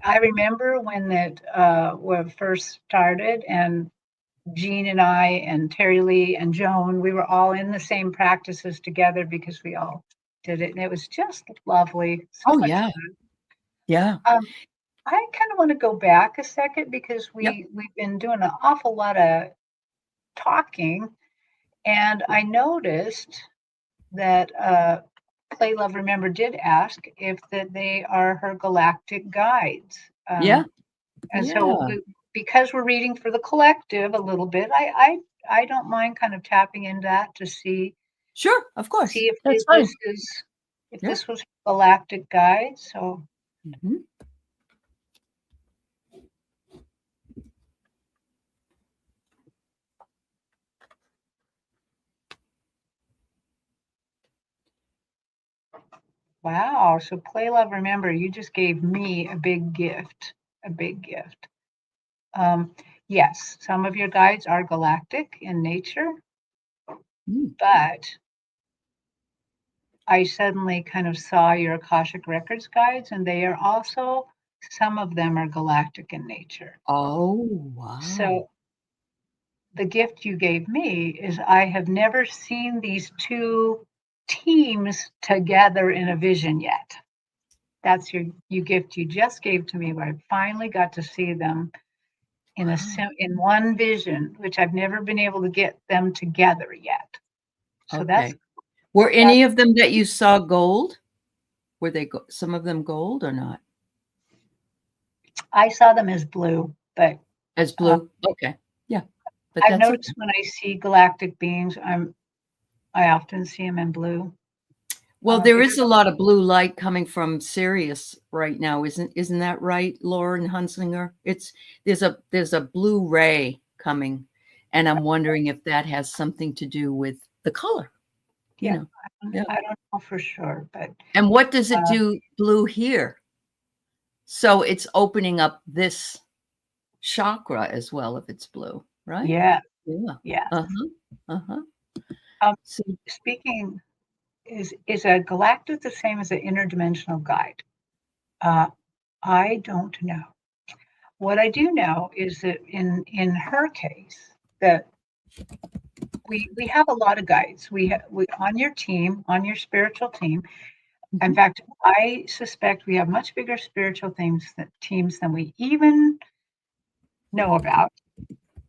I remember when that first started, and Jean and I and Terry Lee and Joan, we were all in the same practices together because we all did it. And it was just lovely. So Oh, much yeah. fun. Yeah. I kind of want to go back a second because Yep. we've been doing an awful lot of talking. And I noticed that Play Love Remember did ask if that they are her galactic guides. Yeah. And so Yeah. because we're reading for the collective a little bit, I don't mind kind of tapping into that to see Sure. Of course. if That's this fine. is if Yeah. this was galactic guide. So Mhm. wow. So Play Love Remember, you just gave me a big gift. A big gift. Yes, some of your guides are galactic in nature, Mm. but I suddenly kind of saw your Akashic Records guides, and they are also, some of them are galactic in nature. Oh, wow. So the gift you gave me is I have never seen these two teams together in a vision yet. That's your gift you just gave to me, where I finally got to see them Wow. in one vision, which I've never been able to get them together yet. So Okay. Were any that's of them that you saw gold? Were they some of them gold or not? I saw them as blue, but As uh, blue? Okay. Yeah. But I've that's okay. noticed when I see galactic beings, I often see them in blue. Well, there is Because a lot of blue light coming from Sirius right now, isn't that right, Lauren Hunsinger? There's a blue ray coming, and I'm wondering if that has something to do with the color, you yeah, know. Yeah. I don't know for sure, but And what does it uh, do blue here? So it's opening up this chakra as well if it's blue, right? yeah, Yeah. yeah. Uh-huh. Uh-huh. Um, So, speaking is a galactic the same as an interdimensional guide? Uh, I don't know. What I do know is that in her case, that we have a lot of guides. We on your team, on your spiritual team. In mhm. fact, I suspect we have much bigger spiritual teams than we even know about.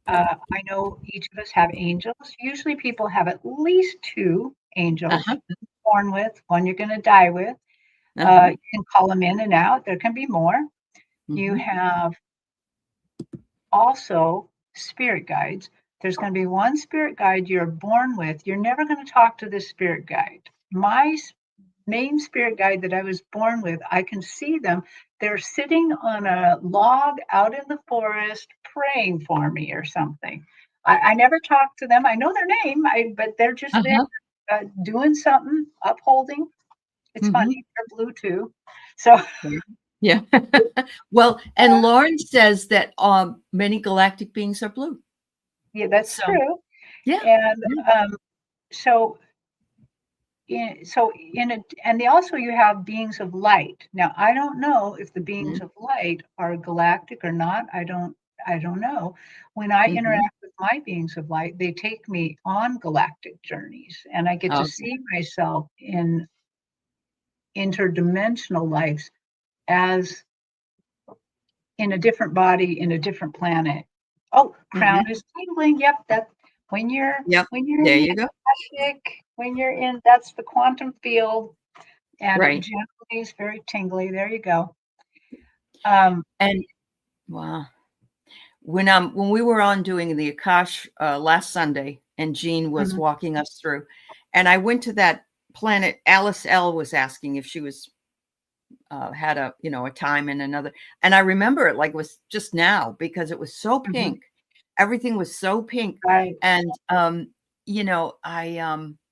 I know each of us have angels. Usually, people have at least two angels Uh-huh. born with, one you're going to die with. Uh-huh. You can call them in and out. There can be more. You Mhm. have also spirit guides. There's going to be one spirit guide you're born with. You're never going to talk to this spirit guide. My main spirit guide that I was born with, I can see them. They're sitting on a log out in the forest praying for me or something. I never talk to them. I know their name, but they're just there Uh-huh. doing something, upholding. It's funny. Mhm. They're blue too. So Right. Yeah. Well, and Lauren says that many galactic beings are blue. yeah, that's So true. yeah. And Yeah. so in it, and they also, you have beings of light. Now I don't know if the beings Mhm. of light are galactic or not. I don't know. When I Mhm. interact with my beings of light, they take me on galactic journeys, and I get to Okay. see myself in interdimensional lives as in a different body in a different planet. Oh, crown Mhm. is tingling. Yep, that Yep. when you're There in the you go. Akashic, when you're in, that's the quantum field, and it Right. generally is very tingly. There you go. Um, And wow. When we were on doing the Akash last Sunday, and Jean was Mhm. walking us through. And I went to that planet. Alice L was asking if she was had a a time in another, and I remember it like it was just now because it was so Mhm. pink. Everything was so pink, Right. and I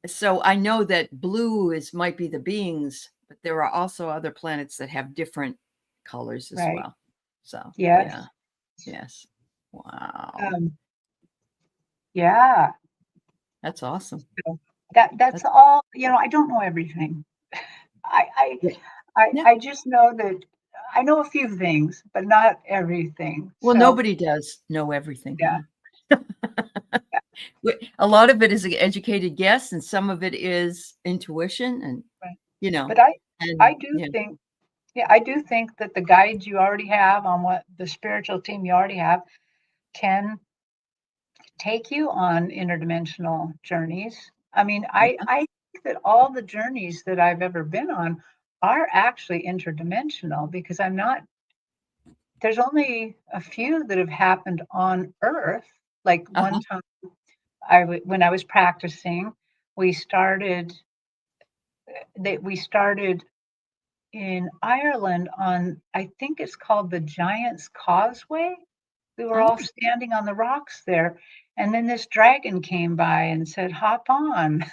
so I know that blue is might be the beings, but there are also other planets that have different colors as Right. well. So Yes. yeah, yes, wow, Um, yeah. that's awesome. So that's That's all, I don't know everything. I I yeah, I yeah. I just know that I know a few things, but not everything. Well, So, nobody does know everything, yeah, huh? yeah, A lot of it is an educated guess, and some of it is intuition, and right. you know, But I and do yeah, think yeah, I do think that the guides you already have on what the spiritual team you already have can take you on interdimensional journeys. I mean, yeah, I think that all the journeys that I've ever been on are actually interdimensional because there's only a few that have happened on Earth. Like one uh-huh, time when I was practicing, we started we started in Ireland on, I think it's called the Giant's Causeway. We were all oh, standing on the rocks there, and then this dragon came by and said, "Hop on."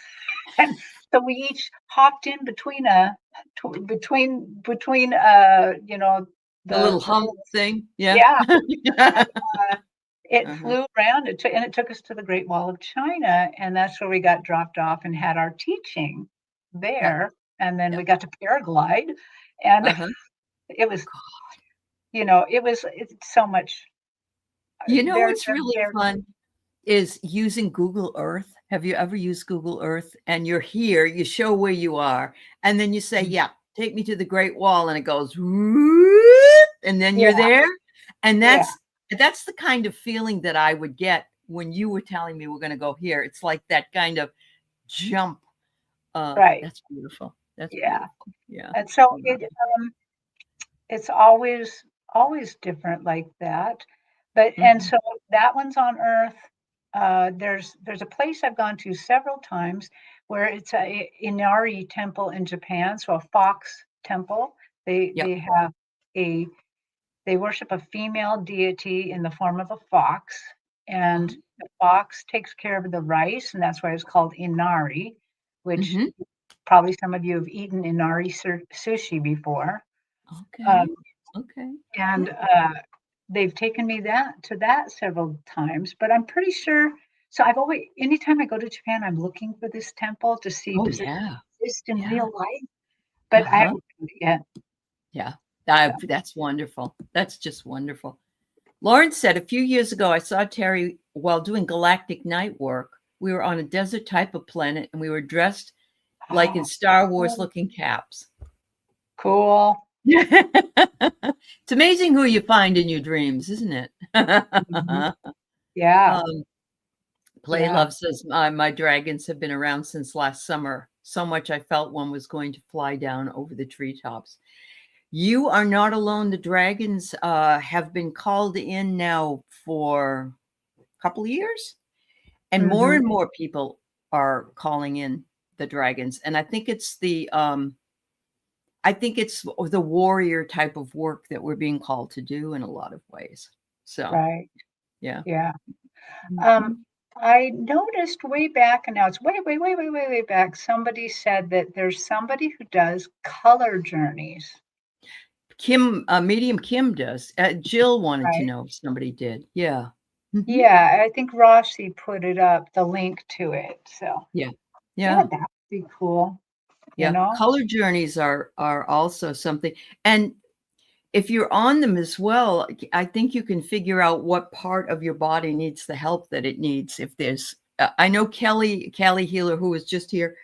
And so we each hopped in between the little the hump little, thing, yeah. yeah, and it Uh-huh, flew around, it took us to the Great Wall of China, and that's where we got dropped off and had our teaching yeah, there, and then yeah, we got to paraglide, and uh-huh. it was, it's so much, You know very, what's very, really very, fun is using Google Earth. Have you ever used Google Earth? And you're here, you show where you are, and then you say, mm, "Yeah, take me to the Great Wall," and it goes, "Whoop," and then you're yeah, there. And yeah, that's the kind of feeling that I would get when you were telling me we're gonna go here. It's like that kind of jump. right, That's beautiful. That's yeah, beautiful. Yeah. and so Wow. it's always different like that, but and Mhm. so that one's on Earth. There's a place I've gone to several times where it's a Inari temple in Japan, so a fox temple. They Yep. they have a they worship a female deity in the form of a fox, and Uh-huh. the fox takes care of the rice, and that's why it's called Inari, which Mhm. probably some of you have eaten Inari sushi before. Um, Okay. Okay. and Yeah. they've taken me that several times, but I'm pretty sure. So I've always, anytime I go to Japan, I'm looking for this temple to see Oh, does it yeah. exist in Yeah. real life, but I Uh-huh. haven't found it yet. Yeah. So, That's wonderful. That's just wonderful. Lauren said a few years ago, I saw Terry while doing galactic night work. We were on a desert type of planet and we were dressed like in oh, Star Wars cool. looking caps. Cool. It's amazing who you find in your dreams, isn't it? Mhm. Yeah, um, Play yeah. Love says, my dragons have been around since last summer. So much I felt one was going to fly down over the treetops. You are not alone. The dragons have been called in now for a couple of years, Mhm. and more people are calling in the dragons. And I think it's the warrior type of work that we're being called to do in a lot of ways. So Right. yeah. Yeah. Mhm. I noticed way back, and now it's way, way, way, way, way, way back. Somebody said that there's somebody who does color journeys, Kim, medium Kim does. Jill wanted to right? know if somebody did. Yeah. Hmm. Yeah, I think Rossi put it up, the link to it. So Yeah. yeah, Yeah. that would be cool, you Yeah. know? Color journeys are also something. And if you're on them as well, I think you can figure out what part of your body needs the help that it needs. If there's, I know Kelly Healer, who was just here,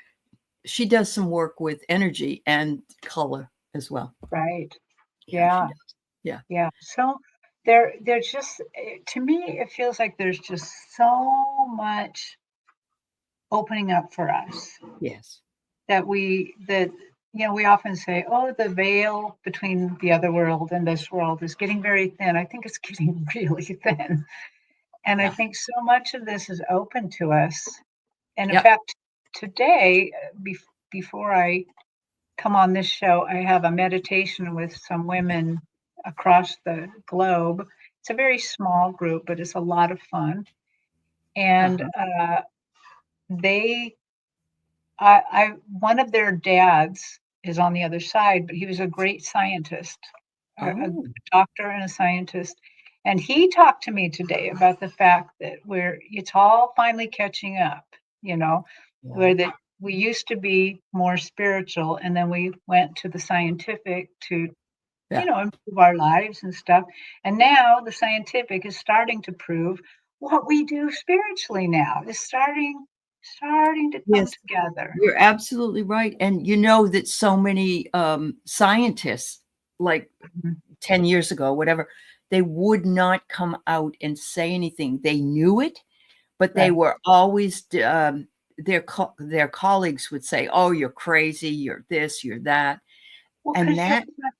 she does some work with energy and color as well. Right. Yeah, she Yeah. does. Yeah. Yeah. So there's just, to me, it feels like there's just so much opening up for us Yes. that we often say, oh, the veil between the other world and this world is getting very thin. I think it's getting really thin. And I Yeah. think so much of this is open to us. And in Yep. fact, today, before I come on this show, I have a meditation with some women across the globe. It's a very small group, but it's a lot of fun. And Uh-huh. they I one of their dads is on the other side, but he was a great scientist, a Oh, doctor and a scientist, and he talked to me today about the fact that it's all finally catching up, you know, yeah. where that we used to be more spiritual, and then we went to the scientific to, Yeah. improve our lives and stuff, and now the scientific is starting to prove what we do spiritually now is starting to come Yes. together. You're absolutely right. And you know that so many scientists, like Mhm. 10 years ago, whatever, they would not come out and say anything. They knew it, but they Right. were always, their colleagues would say, oh, you're crazy, you're this, you're that. Well, And 'cause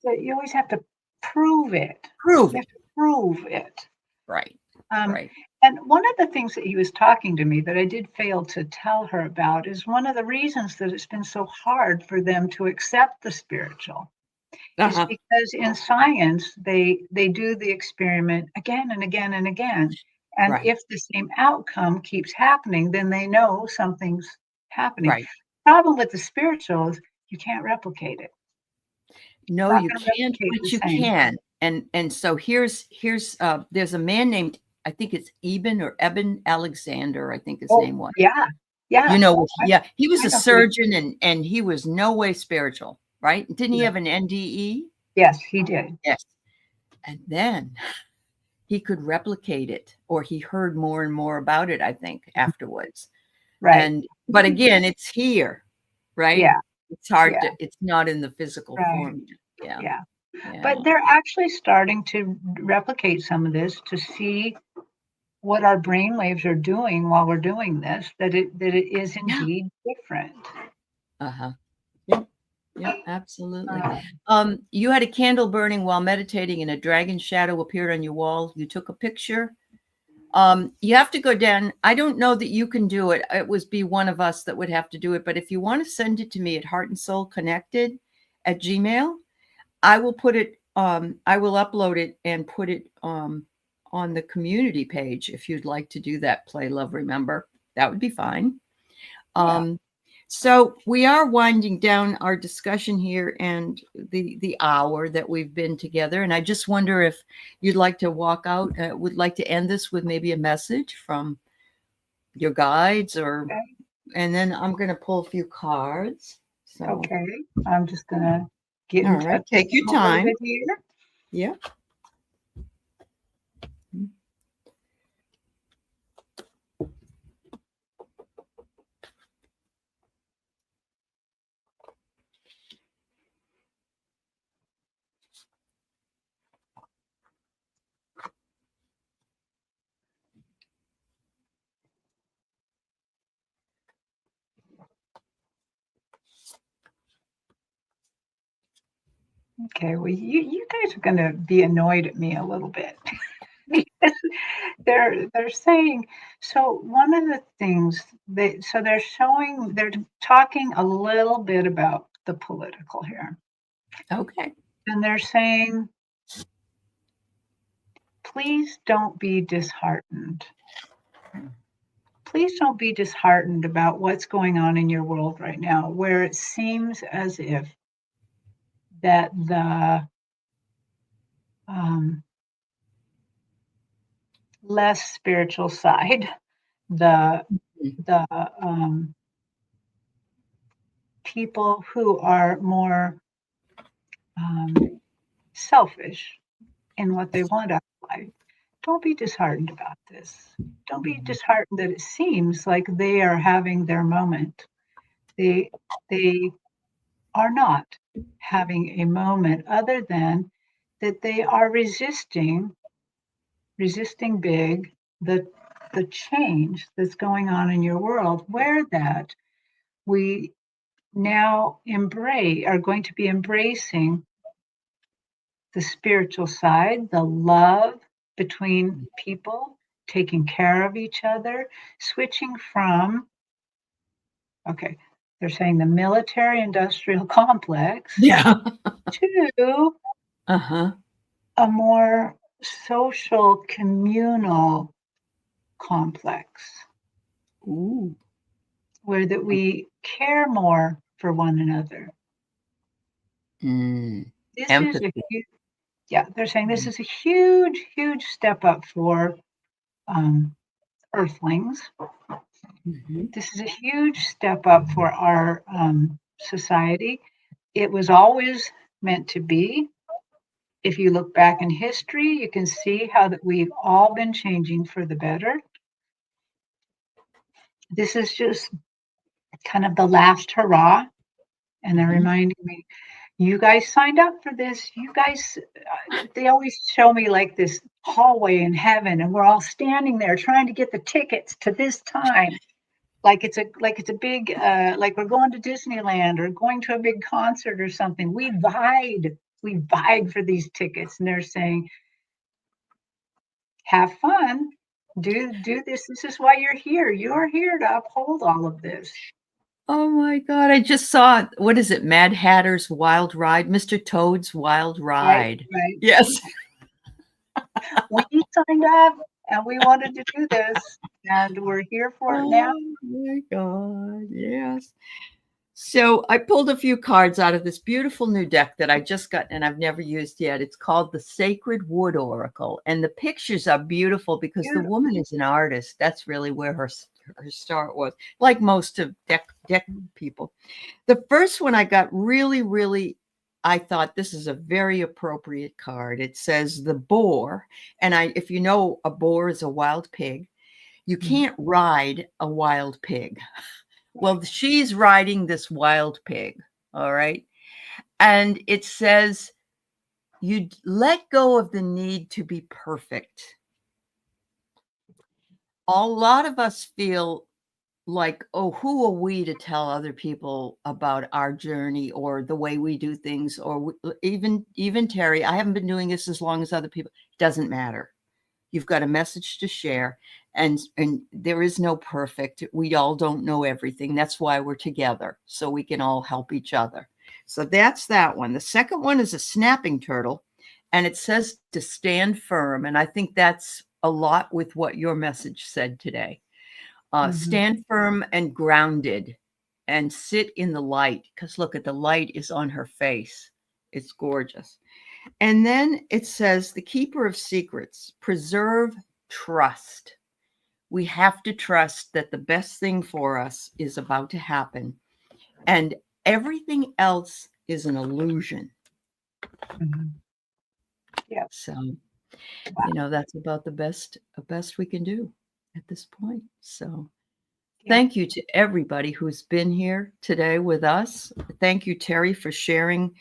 that you always have to prove it. prove You it. have to prove it. Right. Um, Right. and one of the things that he was talking to me that I did fail to tell her about is one of the reasons that it's been so hard for them to accept the spiritual is Uh-huh. because in science, they do the experiment again and again and again, and Right. if the same outcome keeps happening, then they know something's happening. Right. Problem with the spiritual is you can't replicate it. It's No, not you gonna can't, replicate the but you same. can. And so here's there's a man named, I think it's Eben Alexander, I think his Oh, name was. yeah, You yeah, know, I yeah, he was I a know who he surgeon and he was no way spiritual, right? Didn't he is. have an NDE? Yes, he did. Yes. And then he could replicate it, or he heard more and more about it, I think, afterwards. Right. And He but could again, it's here, right? Yeah, It's hard yeah, to, it's not in the physical right, form yet. Yeah. yeah. But Yeah. they're actually starting to replicate some of this to see what our brain waves are doing while we're doing this, that it is Yeah. indeed different. Uh-huh. Yep. Yep. Absolutely. Uh, You had a candle burning while meditating and a dragon shadow appeared on your wall. You took a picture. You have to go down. I don't know that you can do it. It would be one of us that would have to do it. But if you want to send it to me at Heart and Soul Connected at Gmail, I will put it, I will upload it and put it on the community page if you'd like to do that. Play, love, remember. That would be fine. yeah. Um, so we are winding down our discussion here and the hour that we've been together. And I just wonder if you'd like to walk out, would like to end this with maybe a message from your guides, or, Okay. and then I'm going to pull a few cards. So, Okay. I'm just gonna get all in touch right, take with your them a little time. bit here. Yeah. Okay, well, you guys are gonna be annoyed at me a little bit because they're saying so one of the things they're talking a little bit about the political here, Okay. and they're saying, "Please don't be disheartened. Please don't be disheartened about what's going on in your world right now, where it seems as if that the, um, less spiritual side, the the, people who are more selfish in what they want out of life. Don't be disheartened about this. Don't be Mhm. disheartened that it seems like they are having their moment. They they are not having a moment other than that they are resisting big the change that's going on in your world where that we now embrace are going to be embracing the spiritual side, the love between people, taking care of each other, switching from, okay, they're saying the military industrial complex Yeah. to Uh-huh. a more social communal complex Ooh. where that we care more for one another. Mm. This is a Empathy. huge, yeah, they're saying this is a huge, huge step up for um, Earthlings. Mhm. This is a huge step up for our society. It was always meant to be. If you look back in history, you can see how that we've all been changing for the better. This is just kind of the last hurrah. And they're Mhm. reminding me, you guys signed up for this. You guys, they always show me like this hallway in heaven, and we're all standing there trying to get the tickets to this time. Like it's a big like we're going to Disneyland or going to a big concert or something. We vied for these tickets, and they're saying, have fun, do this. This is why you're here. You're here to uphold all of this. Oh my god, I just saw what is it? Mad Hatter's Wild Ride, Mr. Toad's Wild Right, Ride. right. Yes. We signed up and we wanted to do this, and we're here for it now. Oh my god, yes. So I pulled a few cards out of this beautiful new deck that I just got and I've never used yet. It's called the Sacred Wood Oracle, and the pictures are beautiful because the Beautiful. woman is an artist. That's really where her start was, like most of deck people. The first one I got really, really, I thought this is a very appropriate card. It says the boar, and if you know, a boar is a wild pig. You Mhm. can't ride a wild pig. Well, she's riding this wild pig, all right? And it says, you let go of the need to be perfect. A lot of us feel like, oh, who are we to tell other people about our journey or the way we do things? Or even Teri, I haven't been doing this as long as other people. Doesn't matter. You've got a message to share, and there is no perfect. We all don't know everything. That's why we're together, so we can all help each other. So that's that one. The second one is a snapping turtle, and it says to stand firm. And I think that's a lot with what your message said today. Mhm. Stand firm and grounded and sit in the light, because look at the light is on her face. It's gorgeous. And then it says, the keeper of secrets, preserve trust. We have to trust that the best thing for us is about to happen, and everything else is an illusion. Mhm. Yeah. So, Wow. that's about the best we can do at this point. So, Yeah. thank you to everybody who's been here today with us. Thank you, Teri, for sharing.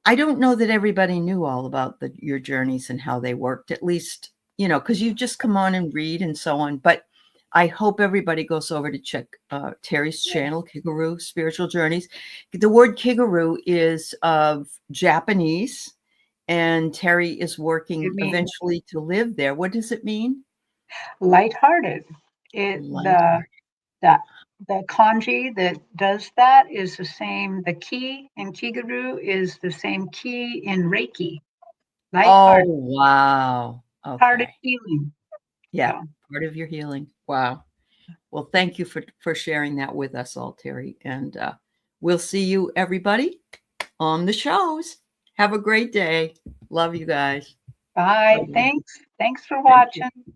I don't know that everybody knew all about your journeys and how they worked, at least, because you just come on and read and so on. But I hope everybody goes over to check Teri's channel, Kigaru Spiritual Journeys. The word Kigaru is of Japanese, and Teri is It working means eventually to live there. What does it mean? lighthearted. It Lighthearted. the the kanji that does that is the same. The key in Kigaru is the same key in Reiki. Oh, Lighthearted, wow. hearted Okay. healing. Yeah. Yeah. Part of your healing. Wow. Well, thank you for sharing that with us all, Teri. And we'll see you, everybody, on the shows. Have a great day. Love you guys. Bye. Bye-bye. Thanks. Thanks for Thank you. watching.